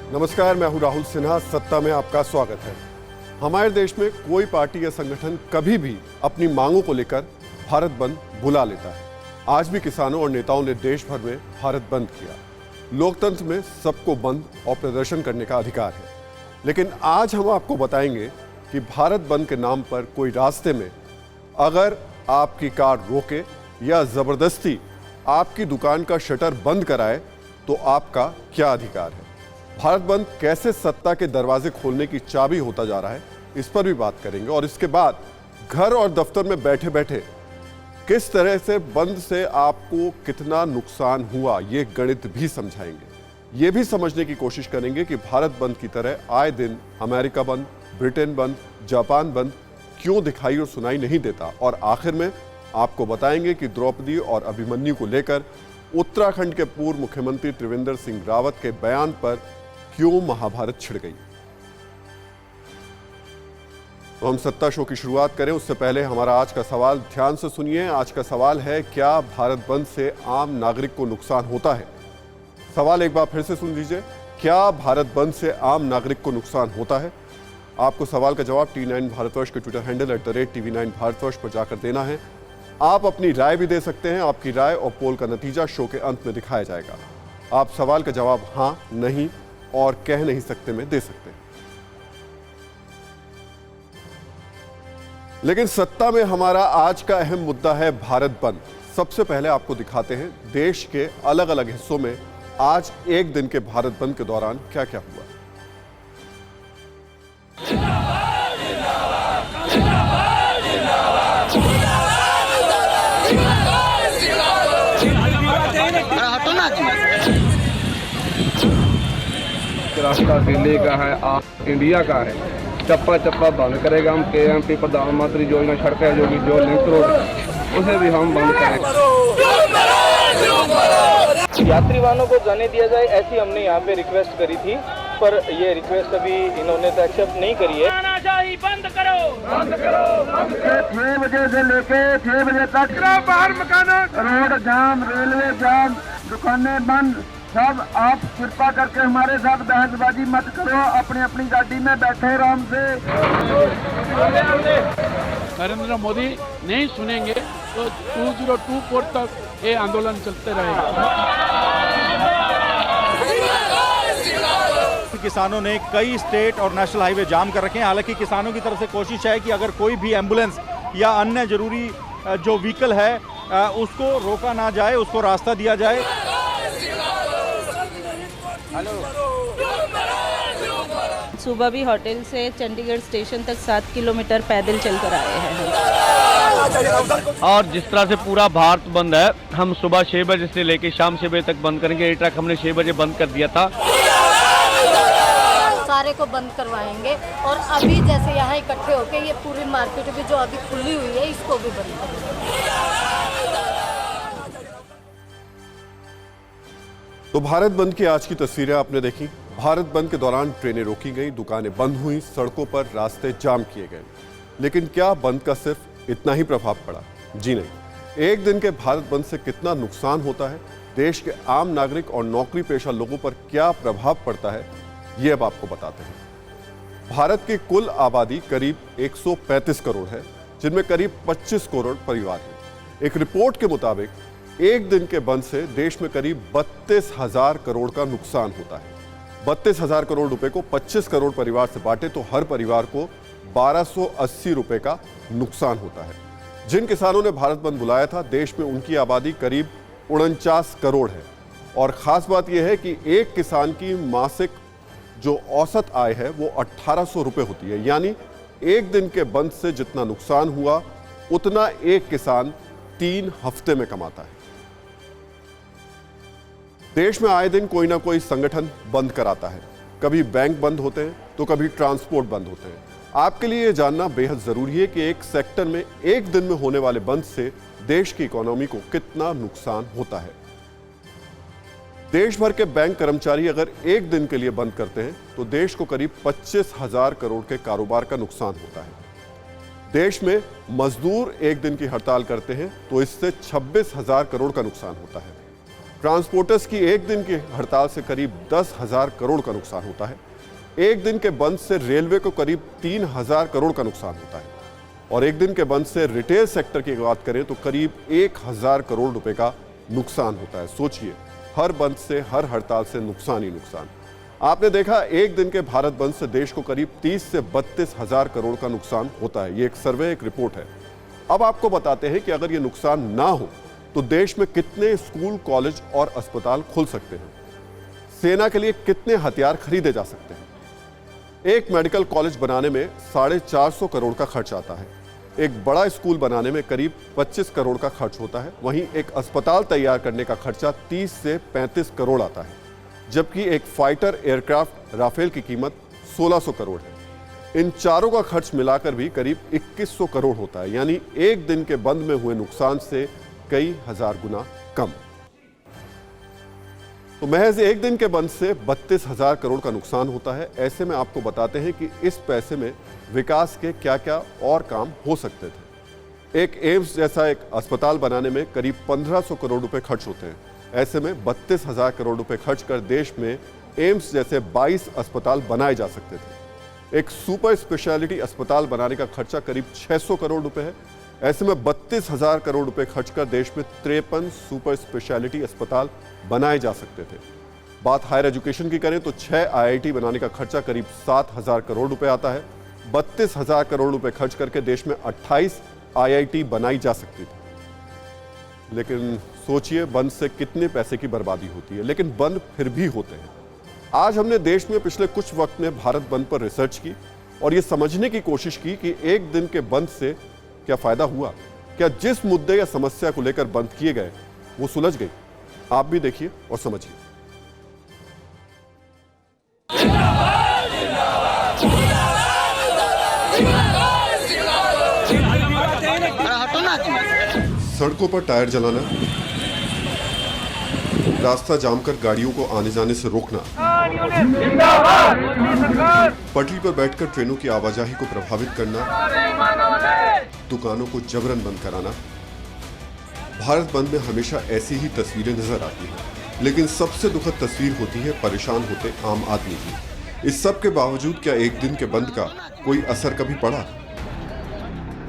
नमस्कार, मैं हूं राहुल सिन्हा। सत्ता में आपका स्वागत है। हमारे देश में कोई पार्टी या संगठन कभी भी अपनी मांगों को लेकर भारत बंद बुला लेता है। आज भी किसानों और नेताओं ने देश भर में भारत बंद किया। लोकतंत्र में सबको बंद और प्रदर्शन करने का अधिकार है, लेकिन आज हम आपको बताएंगे कि भारत बंद के नाम पर कोई रास्ते में अगर आपकी कार रोके या जबरदस्ती आपकी दुकान का शटर बंद कराए तो आपका क्या अधिकार है। भारत बंद कैसे सत्ता के दरवाजे खोलने की चाबी होता जा रहा है, इस पर भी बात करेंगे। और इसके बाद घर और दफ्तर में बैठे बैठे किस तरह से बंद से आपको कितना नुकसान हुआ, ये गणित भी समझाएंगे। ये भी समझने की कोशिश करेंगे कि भारत बंद की तरह आए दिन अमेरिका बंद, ब्रिटेन बंद, जापान बंद क्यों दिखाई और सुनाई नहीं देता। और आखिर में आपको बताएंगे कि द्रौपदी और अभिमन्यु को लेकर उत्तराखंड के पूर्व मुख्यमंत्री त्रिवेंद्र सिंह रावत के बयान पर क्यों महाभारत छिड़ गई। तो हम सत्ता शो की शुरुआत करें उससे पहले हमारा आज का सवाल ध्यान से सुनिए। आज का सवाल है, क्या भारत बंद से आम नागरिक को नुकसान होता है? सवाल एक बार फिर से सुन लीजिए, क्या भारत बंद से आम नागरिक को नुकसान होता है? आपको सवाल का जवाब T9 भारतवर्ष के ट्विटर हैंडल @TV9 भारतवर्ष पर जाकर देना है। आप अपनी राय भी दे सकते हैं। आपकी राय और पोल का नतीजा शो के अंत में दिखाया जाएगा। आप सवाल का जवाब हाँ, नहीं और कह नहीं सकते में दे सकते हैं। लेकिन सत्ता में हमारा आज का अहम मुद्दा है भारत बंद। सबसे पहले आपको दिखाते हैं देश के अलग अलग हिस्सों में आज एक दिन के भारत बंद के दौरान क्या क्या हुआ। रास्ता दिल्ली का है, आप इंडिया का है। चप्पा चप्पा बंद करेगा। हम KMP प्रधानमंत्री योजना सड़कें जो लिंक रोड उसे भी हम बंद करेंगे। यात्री वाहनों को जाने दिया जाए, ऐसी हमने यहाँ पे रिक्वेस्ट करी थी, पर ये रिक्वेस्ट अभी इन्होंने तो एक्सेप्ट नहीं करी है। बंद करो, बंद करो, बंद करो। 6 बजे से लेके 6 बजे तक बाहर मकानों, रोड जाम, रेलवे जाम, दुकानें बंद। सब आप कृपा करके हमारे साथ बहसबाजी मत करो, अपनी अपनी गाड़ी में बैठे आराम से। नरेंद्र मोदी नहीं सुनेंगे तो 2024 तक ये आंदोलन चलते रहेगा। किसानों ने कई स्टेट और नेशनल हाईवे जाम कर रखे हैं। हालांकि किसानों की तरफ से कोशिश है कि अगर कोई भी एम्बुलेंस या अन्य जरूरी जो व्हीकल है उसको रोका ना जाए, उसको रास्ता दिया जाए। सुबह भी होटल से चंडीगढ़ स्टेशन तक 7 किलोमीटर पैदल चलकर आए हैं। और जिस तरह से पूरा भारत बंद है, हम सुबह 6 बजे से लेकर शाम 6 बजे तक बंद करेंगे। ये ट्रक हमने 6 बजे बंद कर दिया था। सारे को बंद करवाएंगे और अभी जैसे यहाँ इकट्ठे होके ये पूरी मार्केट भी जो अभी खुली हुई है इसको भी बंद करेंगे। तो भारत बंद की आज की तस्वीरें आपने देखी। भारत बंद के दौरान ट्रेनें रोकी गई, दुकानें बंद हुई, सड़कों पर रास्ते जाम किए गए। लेकिन क्या बंद का सिर्फ इतना ही प्रभाव पड़ा? जी नहीं। एक दिन के भारत बंद से कितना नुकसान होता है, देश के आम नागरिक और नौकरी पेशा लोगों पर क्या प्रभाव पड़ता है, ये अब आपको बताते हैं। भारत की कुल आबादी करीब 135 करोड़ है, जिनमें करीब 25 करोड़ परिवार हैं। एक रिपोर्ट के मुताबिक एक दिन के बंद से देश में करीब 32,000 करोड़ का नुकसान होता है। 32,000 करोड़ रुपए को 25 करोड़ परिवार से बांटे तो हर परिवार को 1280 रुपए का नुकसान होता है। जिन किसानों ने भारत बंद बुलाया था, देश में उनकी आबादी करीब 49 करोड़ है। और खास बात यह है कि एक किसान की मासिक जो औसत आय है वो 1800 रुपए होती है। यानी एक दिन के बंद से जितना नुकसान हुआ उतना एक किसान 3 हफ्ते में कमाता है। देश में आए दिन कोई ना कोई संगठन बंद कराता है। कभी बैंक बंद होते हैं तो कभी ट्रांसपोर्ट बंद होते हैं। आपके लिए यह जानना बेहद जरूरी है कि एक सेक्टर में एक दिन में होने वाले बंद से देश की इकोनॉमी को कितना नुकसान होता है। देश भर के बैंक कर्मचारी अगर एक दिन के लिए बंद करते हैं तो देश को करीब 25,000 करोड़ के कारोबार का नुकसान होता है। देश में मजदूर एक दिन की हड़ताल करते हैं तो इससे 26,000 करोड़ का नुकसान होता है। ट्रांसपोर्टर्स की एक दिन की हड़ताल से करीब 10,000 करोड़ का नुकसान होता है। एक दिन के बंद से रेलवे को करीब 3,000 करोड़ का नुकसान होता है और एक दिन के बंद से रिटेल सेक्टर की बात करें तो करीब 1,000 करोड़ रुपए का नुकसान होता है। सोचिए, हर बंद से, हर हड़ताल से नुकसान ही नुकसान। आपने देखा, एक दिन के भारत बंद से देश को करीब 30 से 32,000 करोड़ का नुकसान होता है। ये एक सर्वे, एक रिपोर्ट है। अब आपको बताते हैं कि अगर ये नुकसान ना हो तो देश में कितने स्कूल, कॉलेज और अस्पताल खुल सकते हैं, सेना के लिए कितने हथियार खरीदे जा सकते हैं। एक मेडिकल कॉलेज बनाने में 450 करोड़ का खर्च आता है। एक बड़ा स्कूल बनाने में करीब 25 करोड़ का खर्च होता है। वहीं एक अस्पताल तैयार करने का खर्चा 30 से 35 करोड़ आता है, जबकि एक फाइटर एयरक्राफ्ट राफेल की कीमत 1600 करोड़ है। इन चारों का खर्च मिलाकर भी करीब 2100 करोड़ होता है, यानी एक दिन के बंद में हुए नुकसान से कई हजार गुना कम। तो महज एक दिन के बंद से 32,000 करोड़ का नुकसान होता है। ऐसे में आपको बताते हैं कि इस पैसे में विकास के क्या क्या और काम हो सकते थे। एक एम्स जैसा एक अस्पताल बनाने में करीब 1500 करोड़ रुपए खर्च होते हैं। ऐसे में 32,000 करोड़ रुपए खर्च कर देश में एम्स जैसे 22 अस्पताल बनाए जा सकते थे। एक सुपर स्पेशलिटी अस्पताल बनाने का खर्चा करीब 600 करोड़ रुपए है। ऐसे में 32,000 करोड़ रुपए खर्च कर देश में 53 सुपर स्पेशलिटी अस्पताल बनाए जा सकते थे। बात हायर एजुकेशन की करें तो 6 IIT बनाने का खर्चा करीब 7,000 करोड़ रुपए आता है। 32,000 करोड़ रुपए खर्च करके देश में 28 IIT बनाई जा सकती थी। लेकिन सोचिए, बंद से कितने पैसे की बर्बादी होती है, लेकिन बंद फिर भी होते हैं। आज हमने देश में पिछले कुछ वक्त में भारत बंद पर रिसर्च की और ये समझने की कोशिश की कि एक दिन के बंद से क्या फायदा हुआ, क्या जिस मुद्दे या समस्या को लेकर बंद किए गए वो सुलझ गई। आप भी देखिए और समझिए। सड़कों पर टायर जलाना, रास्ता जाम कर गाड़ियों को आने जाने से रोकना, पटरी पर बैठकर ट्रेनों की आवाजाही को प्रभावित करना, दुकानों को जबरन बंद कराना। भारत बंद में हमेशा ऐसी ही तस्वीरें नजर आती हैं, लेकिन सबसे दुखद तस्वीर होती है परेशान होते आम आदमी की। इस सब के बावजूद क्या एक दिन के बंद का कोई असर कभी पड़ा?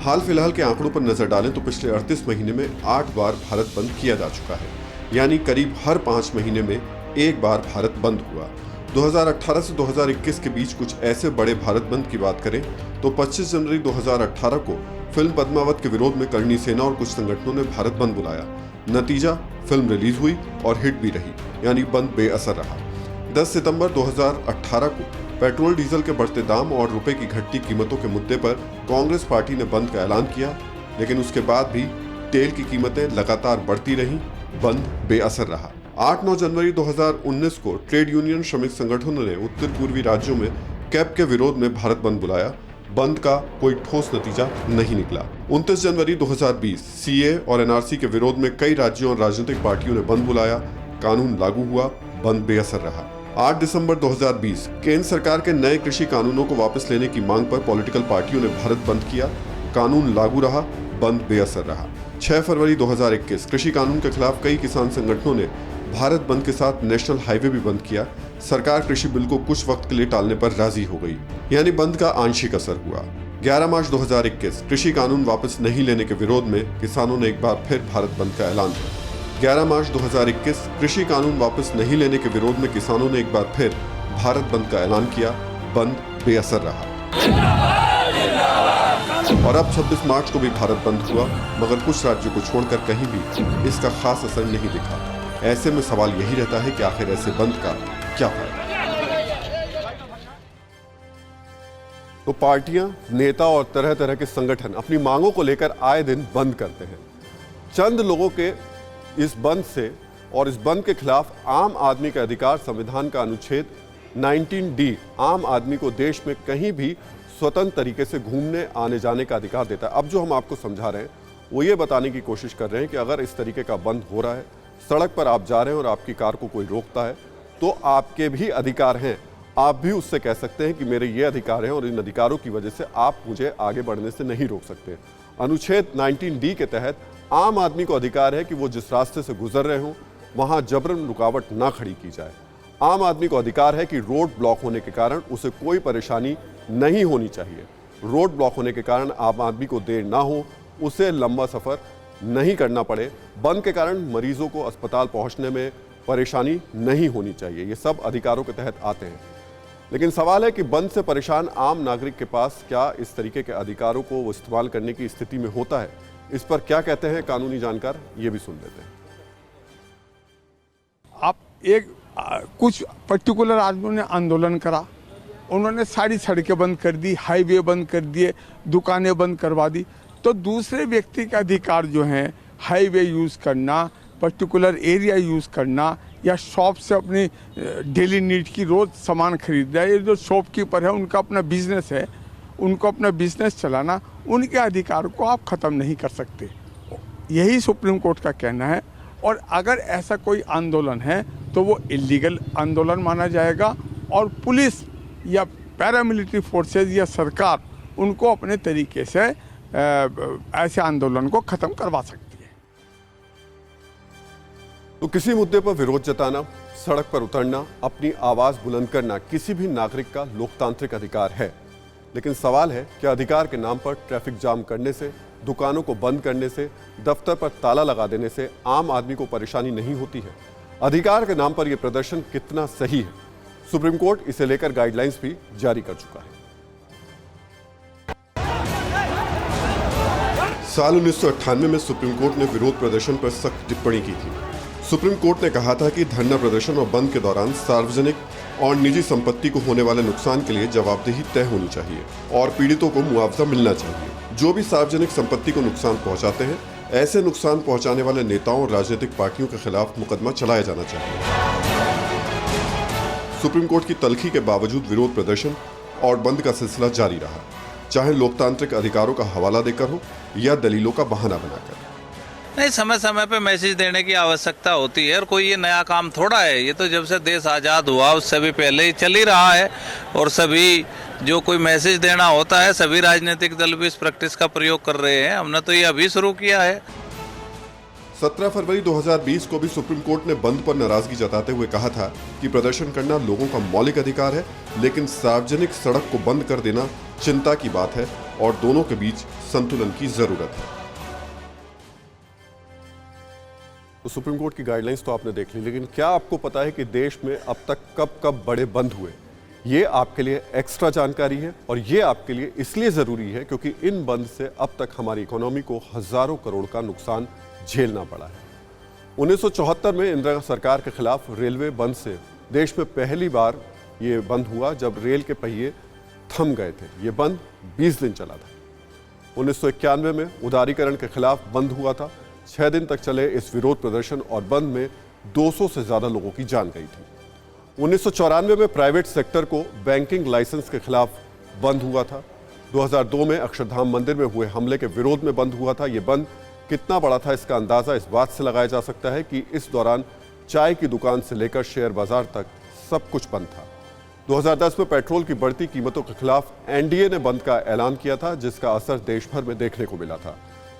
हाल फिलहाल के आंकड़ों पर नजर डालें तो पिछले 38 महीने में 8 बार भारत बंद किया जा चुका है, यानी करीब हर 5 महीने में एक बार भारत बंद हुआ। 2018 से 2021 के बीच कुछ ऐसे बड़े भारत बंद की बात करें तो 25 जनवरी 2018 को फिल्म पद्मावत के विरोध में करणी सेना और कुछ संगठनों ने भारत बंद बुलाया। नतीजा, फिल्म रिलीज हुई और हिट भी रही, यानी बंद बेअसर रहा। 10 सितंबर 2018 को पेट्रोल डीजल के बढ़ते दाम और रुपए की घटती कीमतों के मुद्दे पर कांग्रेस पार्टी ने बंद का ऐलान किया, लेकिन उसके बाद भी तेल की कीमतें लगातार बढ़ती रहीं, बंद बेअसर रहा। 8-9 जनवरी 2019 को ट्रेड यूनियन श्रमिक संगठनों ने उत्तर पूर्वी राज्यों में कैब के विरोध में भारत बंद बुलाया। बंद का कोई ठोस नतीजा नहीं निकला। 29 जनवरी 2020 CA और NRC के विरोध में कई राज्यों और राजनीतिक पार्टियों ने बंद बुलाया। कानून लागू हुआ, बंद बेअसर रहा। 8 दिसंबर 2020 केंद्र सरकार के नए कृषि कानूनों को वापस लेने की मांग पर पॉलिटिकल पार्टियों ने भारत बंद किया। कानून लागू रहा, बंद बेअसर रहा। 6 फरवरी 2021 कृषि कानून के खिलाफ कई किसान संगठनों ने भारत बंद के साथ नेशनल हाईवे भी बंद किया। सरकार कृषि बिल को कुछ वक्त के लिए टालने पर राजी हो गई, यानी बंद का आंशिक असर हुआ। 11 मार्च 2021 कृषि कानून वापस नहीं लेने के विरोध में किसानों ने एक बार फिर भारत बंद का ऐलान किया। 11 मार्च 2021 कृषि कानून वापस नहीं लेने के विरोध में किसानों ने एक बार फिर भारत बंद का ऐलान किया। बंद बेअसर रहा और अब 26 मार्च को भी भारत बंद हुआ, मगर कुछ राज्यों को छोड़कर कहीं भी इसका खास असर नहीं दिखा। ऐसे में सवाल यही रहता है कि आखिर ऐसे बंद का क्या फायदा? तो पार्टियां, नेता और तरह तरह के संगठन अपनी मांगों को लेकर आए दिन बंद करते हैं। चंद लोगों के इस बंद से और इस बंद के खिलाफ आम आदमी का अधिकार संविधान का अनुच्छेद 19D आम आदमी को देश में कहीं भी स्वतंत्र तरीके से घूमने आने जाने का अधिकार देता है। अब जो हम आपको समझा रहे हैं वो ये बताने की कोशिश कर रहे हैं कि अगर इस तरीके का बंद हो रहा है, सड़क पर आप जा रहे हैं और आपकी कार को कोई रोकता है, तो आपके भी अधिकार हैं। आप भी उससे कह सकते हैं कि मेरे ये अधिकार हैं और इन अधिकारों की वजह से आप मुझे आगे बढ़ने से नहीं रोक सकते। अनुच्छेद 19D के तहत आम आदमी को अधिकार है कि वो जिस रास्ते से गुजर रहे हों वहां जबरन रुकावट ना खड़ी की जाए। आम आदमी को अधिकार है कि रोड ब्लॉक होने के कारण उसे कोई परेशानी नहीं होनी चाहिए। रोड ब्लॉक होने के कारण आम आदमी को देर ना हो, उसे लंबा सफर नहीं करना पड़े, बंद के कारण मरीजों को अस्पताल पहुंचने में परेशानी नहीं होनी चाहिए। ये सब अधिकारों के तहत आते हैं। लेकिन सवाल है कि बंद से परेशान आम नागरिक के पास क्या इस तरीके के अधिकारों को वो इस्तेमाल करने की स्थिति में होता है? इस पर क्या कहते हैं कानूनी जानकार, ये भी सुन लेते हैं। आप कुछ पर्टिकुलर आदमियों ने आंदोलन करा, उन्होंने सारी सड़कें बंद कर दी, हाईवे बंद कर दिए, दुकानें बंद करवा दी, तो दूसरे व्यक्ति का अधिकार जो है हाईवे यूज़ करना, पर्टिकुलर एरिया यूज़ करना या शॉप से अपनी डेली नीड की रोज़ सामान खरीदना, ये जो शॉपकीपर है उनका अपना बिजनेस है, उनको अपना बिजनेस चलाना, उनके अधिकार को आप ख़त्म नहीं कर सकते। यही सुप्रीम कोर्ट का कहना है। और अगर ऐसा कोई आंदोलन है तो वो इलीगल आंदोलन माना जाएगा और पुलिस या पैरामिलिट्री फोर्सेज या सरकार उनको अपने तरीके से ऐसे आंदोलन को ख़त्म करवा सकती है। तो किसी मुद्दे पर विरोध जताना, सड़क पर उतरना, अपनी आवाज़ बुलंद करना किसी भी नागरिक का लोकतांत्रिक अधिकार है। लेकिन सवाल है कि अधिकार के नाम पर ट्रैफिक जाम करने से, दुकानों को बंद करने से, दफ्तर पर ताला लगा देने से आम आदमी को परेशानी नहीं होती है? अधिकार के नाम पर यह प्रदर्शन कितना सही है? सुप्रीम कोर्ट इसे लेकर गाइडलाइंस भी जारी कर चुका है। साल 1998 में सुप्रीम कोर्ट ने विरोध प्रदर्शन पर सख्त टिप्पणी की थी। सुप्रीम कोर्ट ने कहा था कि धरना प्रदर्शन और बंद के दौरान सार्वजनिक और निजी संपत्ति को होने वाले नुकसान के लिए जवाबदेही तय होनी चाहिए और पीड़ितों को मुआवजा मिलना चाहिए। जो भी सार्वजनिक संपत्ति को नुकसान पहुंचाते हैं, ऐसे नुकसान पहुंचाने वाले नेताओं और राजनीतिक पार्टियों के खिलाफ मुकदमा चलाया जाना चाहिए। सुप्रीम कोर्ट की तल्खी के बावजूद विरोध प्रदर्शन और बंद का सिलसिला जारी रहा, चाहे लोकतांत्रिक अधिकारों का हवाला देकर हो या दलीलों का बहाना बनाकर। नहीं, समय समय पे मैसेज देने की आवश्यकता होती है और कोई ये नया काम थोड़ा है। ये तो जब से देश आज़ाद हुआ उससे भी पहले ही चल ही रहा है और सभी जो कोई मैसेज देना होता है सभी राजनीतिक दल भी इस प्रैक्टिस का प्रयोग कर रहे हैं। हमने तो ये अभी शुरू किया है। 17 फरवरी 2020 को भी सुप्रीम कोर्ट ने बंद पर नाराजगी जताते हुए कहा था कि प्रदर्शन करना लोगों का मौलिक अधिकार है, लेकिन सार्वजनिक सड़क को बंद कर देना चिंता की बात है और दोनों के बीच संतुलन की जरूरत है। तो सुप्रीम कोर्ट की गाइडलाइंस तो आपने देख ली, लेकिन क्या आपको पता है कि देश में अब तक कब बड़े बंद हुए? ये आपके लिए एक्स्ट्रा जानकारी है और ये आपके लिए इसलिए जरूरी है क्योंकि इन बंद से अब तक हमारी इकोनॉमी को हजारों करोड़ का नुकसान झेलना पड़ा है। 1974 में इंदिरा सरकार के खिलाफ रेलवे बंद से देश में पहली बार ये बंद हुआ जब रेल के पहिए थम गए थे। ये बंद 20 दिन चला था। 1991 में उदारीकरण के खिलाफ बंद हुआ था। 6 दिन तक चले इस विरोध प्रदर्शन और बंद में 200 से ज्यादा लोगों की जान गई थी। 1994 में प्राइवेट सेक्टर को बैंकिंग लाइसेंस के खिलाफ बंद हुआ था। 2002 में अक्षरधाम मंदिर में हुए हमले के विरोध में बंद हुआ था। ये बंद कितना बड़ा था इसका अंदाजा इस बात से लगाया जा सकता है कि इस दौरान चाय की दुकान से लेकर शेयर बाजार तक सब कुछ बंद था। 2010 में पेट्रोल की बढ़ती कीमतों के खिलाफ एनडीए ने बंद का ऐलान किया था, जिसका असर देश भर में देखने को मिला था।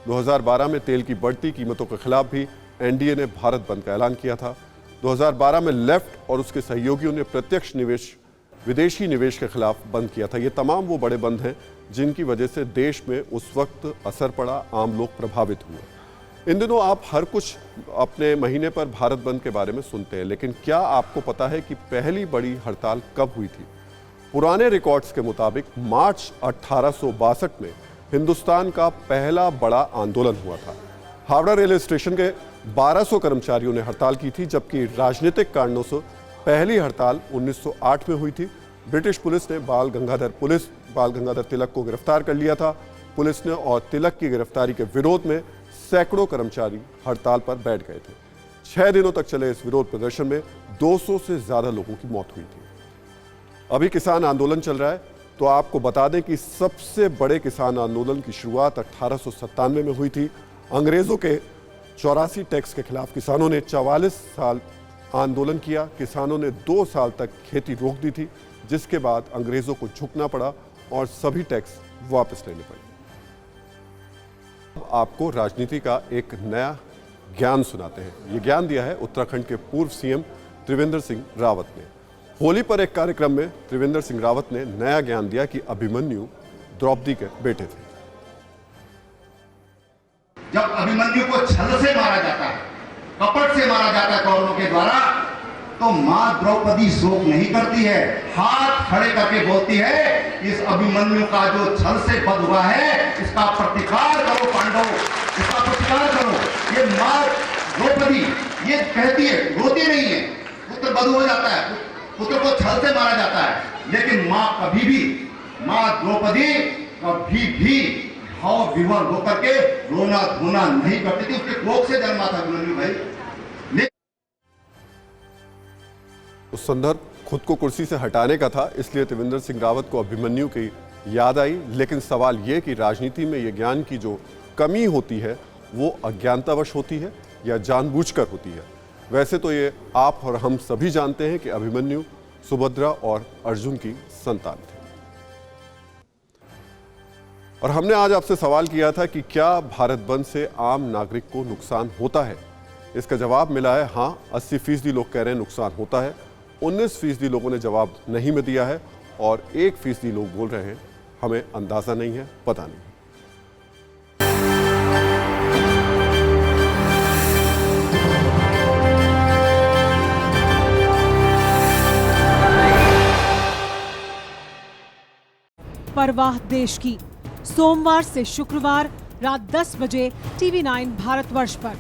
2012 में तेल की बढ़ती कीमतों के खिलाफ भी एनडीए ने भारत बंद का ऐलान किया था। 2012 में लेफ्ट और उसके सहयोगियों ने प्रत्यक्ष निवेश, विदेशी निवेश के खिलाफ बंद किया था। ये तमाम वो बड़े बंद हैं जिनकी वजह से देश में उस वक्त असर पड़ा, आम लोग प्रभावित हुए। इन दिनों आप हर कुछ अपने महीने पर भारत बंद के बारे में सुनते हैं, लेकिन क्या आपको पता है कि पहली बड़ी हड़ताल कब हुई थी? पुराने रिकॉर्ड्स के मुताबिक मार्च 1862 में हिंदुस्तान का पहला बड़ा आंदोलन हुआ था। हावड़ा रेलवे स्टेशन के 1200 कर्मचारियों ने हड़ताल की थी, जबकि राजनीतिक कारणों से पहली हड़ताल 1908 में हुई थी। ब्रिटिश पुलिस ने बाल गंगाधर तिलक को गिरफ्तार कर लिया था। पुलिस ने और तिलक की गिरफ्तारी के विरोध में सैकड़ों कर्मचारी हड़ताल पर बैठ गए थे। 6 दिनों तक चले इस विरोध प्रदर्शन में 200 से ज्यादा लोगों की मौत हुई थी। अभी किसान आंदोलन चल रहा है, तो आपको बता दें कि सबसे बड़े किसान आंदोलन की शुरुआत 1897 में हुई थी। अंग्रेजों के 84 टैक्स के खिलाफ किसानों ने 44 साल आंदोलन किया। किसानों ने 2 साल तक खेती रोक दी थी, जिसके बाद अंग्रेजों को झुकना पड़ा और सभी टैक्स वापस लेने पड़े। अब आपको राजनीति का एक नया ज्ञान सुनाते हैं। ये ज्ञान दिया है उत्तराखंड के पूर्व सीएम त्रिवेंद्र सिंह रावत ने। होली पर एक कार्यक्रम में त्रिवेंद्र सिंह रावत ने नया ज्ञान दिया कि अभिमन्यु द्रौपदी के बेटे थे। जब अभिमन्यु को छल से मारा जाता है, कपट से मारा जाता है कौरवों के द्वारा, तो मां द्रौपदी शोक नहीं करती है, हाथ खड़े करके बोलती है, इस अभिमन्यु का जो छल से वध हुआ है, इसका प्रतिकार करो पांडवों, इसका प्रतिकार करो। ये मां द्रौपदी ये कहती है, रोती नहीं है। पुत्र वध हो जाता है, पुत्र को छल से मारा जाता है, लेकिन मां कभी भी, मां द्रौपदी कभी भी भाव विवल होकर के रोना धोना नहीं करती थी। उसके कोख से जन्मा था अभिमन्यु भाई। उस संदर्भ खुद को कुर्सी से हटाने का था, इसलिए त्रिवेंद्र सिंह रावत को अभिमन्यु की याद आई। लेकिन सवाल ये कि राजनीति में ये ज्ञान की जो कमी होती है वो अज्ञानतावश होती है या जानबूझकर होती है। वैसे तो ये आप और हम सभी जानते हैं कि अभिमन्यु सुभद्रा और अर्जुन की संतान थे। और हमने आज आपसे सवाल किया था कि क्या भारत बंद से आम नागरिक को नुकसान होता है। इसका जवाब मिला है हाँ, 80% लोग कह रहे हैं नुकसान होता है। 19% लोगों ने जवाब नहीं में दिया है और 1% लोग बोल रहे हैं हमें अंदाजा नहीं है, पता नहीं। परवाह देश की, सोमवार से शुक्रवार रात 10 बजे TV9 भारतवर्ष पर।